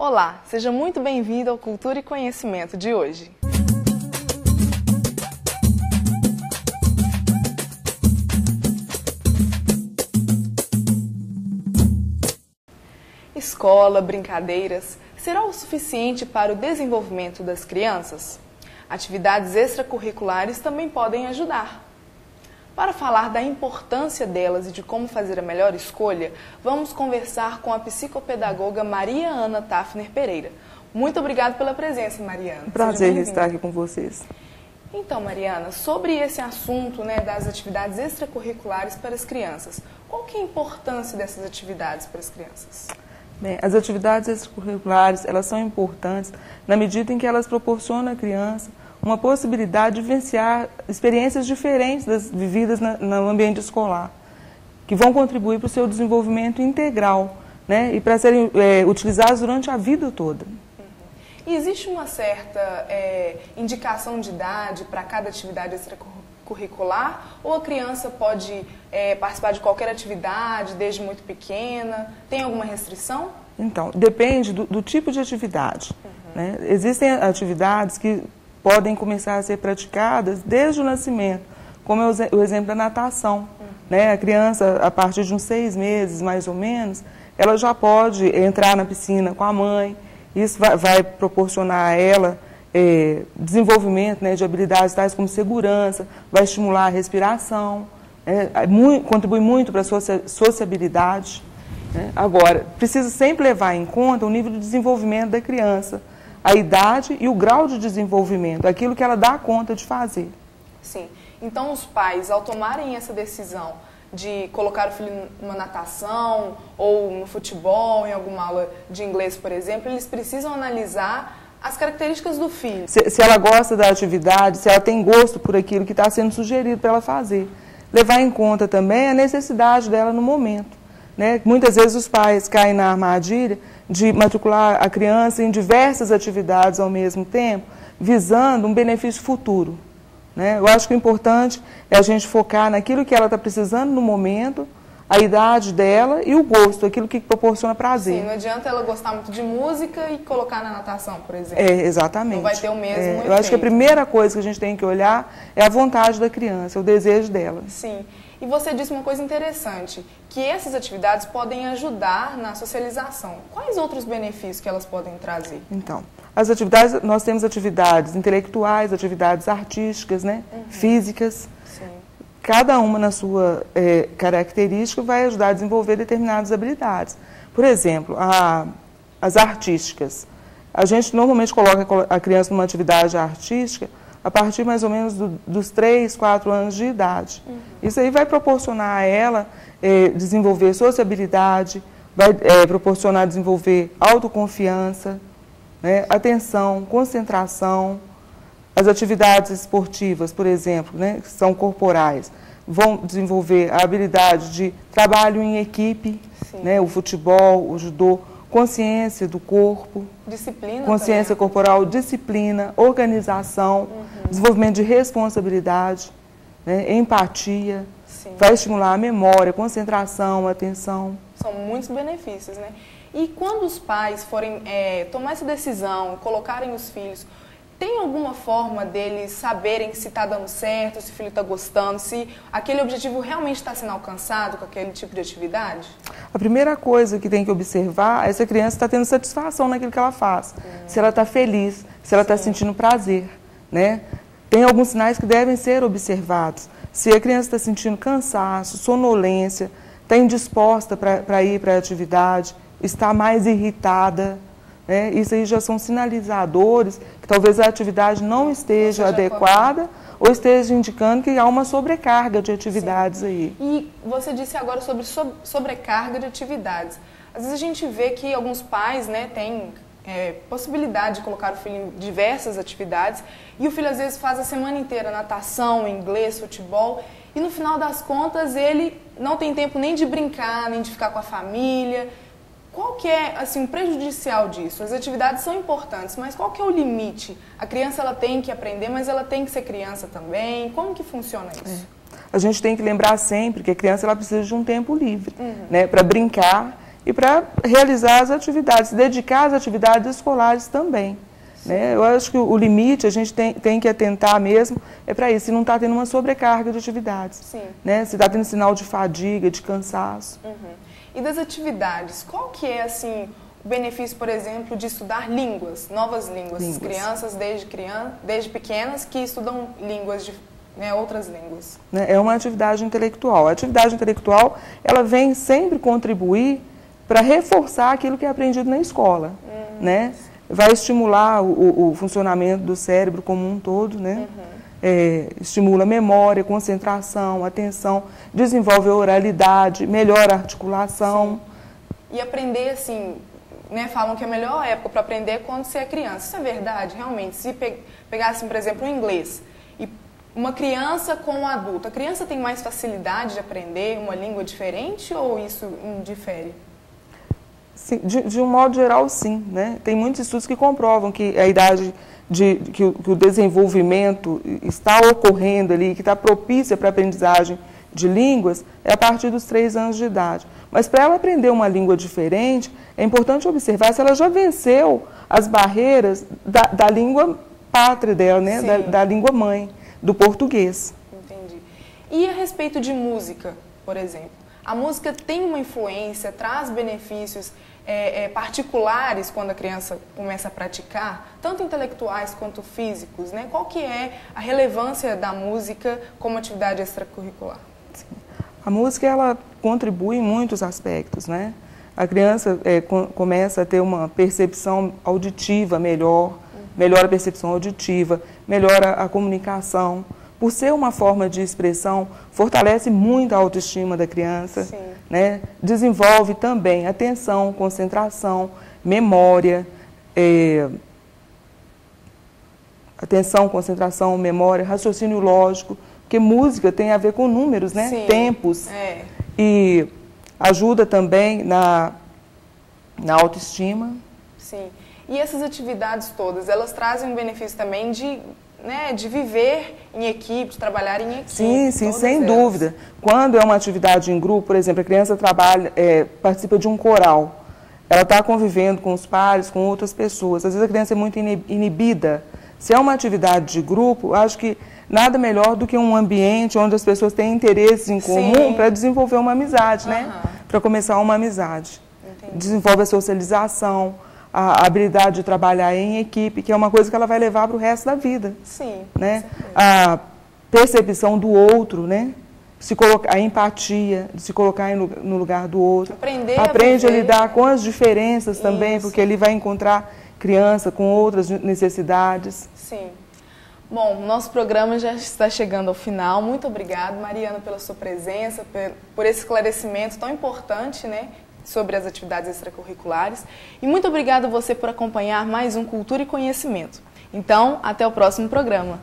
Olá, seja muito bem-vindo ao Cultura e Conhecimento de hoje. Escola, brincadeiras, será o suficiente para o desenvolvimento das crianças? Atividades extracurriculares também podem ajudar. Para falar da importância delas e de como fazer a melhor escolha, vamos conversar com a psicopedagoga Maria Ana Tafner Pereira. Muito obrigada pela presença, Mariana. Prazer estar aqui com vocês. Então, Mariana, sobre esse assunto, das atividades extracurriculares para as crianças, qual que é a importância dessas atividades para as crianças? Bem, as atividades extracurriculares, elas são importantes na medida em que elas proporcionam à criança uma possibilidade de vivenciar experiências diferentes das vividas no ambiente escolar, que vão contribuir para o seu desenvolvimento integral, e para serem utilizadas durante a vida toda. E existe uma certa indicação de idade para cada atividade extracurricular, ou a criança pode participar de qualquer atividade desde muito pequena? Tem alguma restrição? Então, depende do tipo de atividade. Existem atividades que podem começar a ser praticadas desde o nascimento, como é o exemplo da natação. A criança, a partir de uns 6 meses, mais ou menos, ela já pode entrar na piscina com a mãe. Isso vai proporcionar a ela desenvolvimento de habilidades tais como segurança, vai estimular a respiração, contribui muito para a sociabilidade. Agora, precisa sempre levar em conta o nível de desenvolvimento da criança, a idade e o grau de desenvolvimento, aquilo que ela dá conta de fazer. Sim. Então, os pais, ao tomarem essa decisão de colocar o filho numa natação ou no futebol, em alguma aula de inglês, por exemplo, eles precisam analisar as características do filho. Se ela gosta da atividade, se ela tem gosto por aquilo que está sendo sugerido para ela fazer. Levar em conta também a necessidade dela no momento. Muitas vezes os pais caem na armadilha de matricular a criança em diversas atividades ao mesmo tempo, visando um benefício futuro. Eu acho que o importante é a gente focar naquilo que ela está precisando no momento, a idade dela e o gosto, aquilo que proporciona prazer. Sim, não adianta ela gostar muito de música e colocar na natação, por exemplo. Exatamente. Não vai ter o mesmo efeito. Eu acho que a primeira coisa que a gente tem que olhar é a vontade da criança, o desejo dela. Sim. E você disse uma coisa interessante, que essas atividades podem ajudar na socialização. Quais outros benefícios que elas podem trazer? Então, nós temos atividades intelectuais, atividades artísticas, físicas. Sim. Cada uma na sua característica vai ajudar a desenvolver determinadas habilidades. Por exemplo, as artísticas. A gente normalmente coloca a criança numa atividade artística a partir mais ou menos dos 3, 4 anos de idade. Isso aí vai proporcionar a ela desenvolver sociabilidade, vai proporcionar desenvolver autoconfiança, atenção, concentração. As atividades esportivas, por exemplo, que são corporais, vão desenvolver a habilidade de trabalho em equipe, o futebol, o judô, consciência do corpo, disciplina consciência também. Corporal, disciplina, organização, desenvolvimento de responsabilidade, empatia, vai estimular a memória, concentração, atenção. São muitos benefícios, E quando os pais forem tomar essa decisão, colocarem os filhos, tem alguma forma deles saberem se está dando certo, se o filho está gostando, se aquele objetivo realmente está sendo alcançado com aquele tipo de atividade? A primeira coisa que tem que observar é se a criança está tendo satisfação naquilo que ela faz, se ela está feliz, se ela está sentindo prazer. Tem alguns sinais que devem ser observados. Se a criança está sentindo cansaço, sonolência, está indisposta para ir para a atividade, está mais irritada, isso aí já são sinalizadores que talvez a atividade não esteja adequada ou esteja indicando que há uma sobrecarga de atividades aí. E você disse agora sobre sobrecarga de atividades. Às vezes a gente vê que alguns pais têm possibilidade de colocar o filho em diversas atividades e o filho às vezes faz a semana inteira natação, inglês, futebol e no final das contas ele não tem tempo nem de brincar, nem de ficar com a família. Qual que é o prejudicial disso? As atividades são importantes, mas qual que é o limite? A criança ela tem que aprender, mas ela tem que ser criança também. Como que funciona isso? A gente tem que lembrar sempre que a criança ela precisa de um tempo livre, para brincar e para realizar as atividades, dedicar às atividades escolares também. Né? Eu acho que o limite a gente tem que atentar mesmo é para isso, se não está tendo uma sobrecarga de atividades. Sim. Né? Se está tendo sinal de fadiga, de cansaço. E das atividades, qual que é assim, o benefício, por exemplo, de estudar línguas, novas línguas? Crianças desde pequenas que estudam línguas, outras línguas. É uma atividade intelectual. A atividade intelectual ela vem sempre contribuir para reforçar aquilo que é aprendido na escola. Né? Vai estimular o funcionamento do cérebro como um todo, né? Estimula a memória, concentração, atenção, desenvolve a oralidade, melhora a articulação. Sim. E aprender, assim, falam que a melhor época para aprender é quando você é criança. Isso é verdade, realmente. Se pegassem, por exemplo, o inglês, e uma criança com um adulto, a criança tem mais facilidade de aprender uma língua diferente ou isso indifere? Sim, de um modo geral, sim. Né? Tem muitos estudos que comprovam que a idade que o desenvolvimento está ocorrendo ali, que está propícia para a aprendizagem de línguas, é a partir dos 3 anos de idade. Mas para ela aprender uma língua diferente, é importante observar se ela já venceu as barreiras da língua pátria dela, né? Da língua mãe, do português. Entendi. E a respeito de música, por exemplo? A música tem uma influência, traz benefícios particulares quando a criança começa a praticar, tanto intelectuais quanto físicos, né? Qual que é a relevância da música como atividade extracurricular? Sim. A música ela contribui em muitos aspectos, né? A criança começa a ter uma percepção auditiva melhor, melhora a percepção auditiva, melhora a comunicação. Por ser uma forma de expressão, fortalece muito a autoestima da criança, né? Desenvolve também atenção, concentração, memória, atenção, concentração, memória, raciocínio lógico, porque música tem a ver com números, né? Sim. Tempos, e ajuda também na autoestima. Sim. E essas atividades todas, elas trazem um benefício também de viver em equipe, de trabalhar em equipe. Sim, sem dúvida. Quando é uma atividade em grupo, por exemplo, a criança participa de um coral, ela está convivendo com os pares, com outras pessoas. Às vezes a criança é muito inibida. Se é uma atividade de grupo, acho que nada melhor do que um ambiente onde as pessoas têm interesses em comum para desenvolver uma amizade, né? Para começar uma amizade. Entendi. Desenvolve a socialização, a habilidade de trabalhar em equipe, que é uma coisa que ela vai levar para o resto da vida. Sim. Né? A percepção do outro, né? A empatia, de se colocar no lugar do outro. Aprende a lidar com as diferenças também, porque ele vai encontrar criança com outras necessidades. Sim. Bom, nosso programa já está chegando ao final. Muito obrigada, Mariana, pela sua presença, por esse esclarecimento tão importante, né, sobre as atividades extracurriculares. E muito obrigada a você por acompanhar mais um Cultura e Conhecimento. Então, até o próximo programa.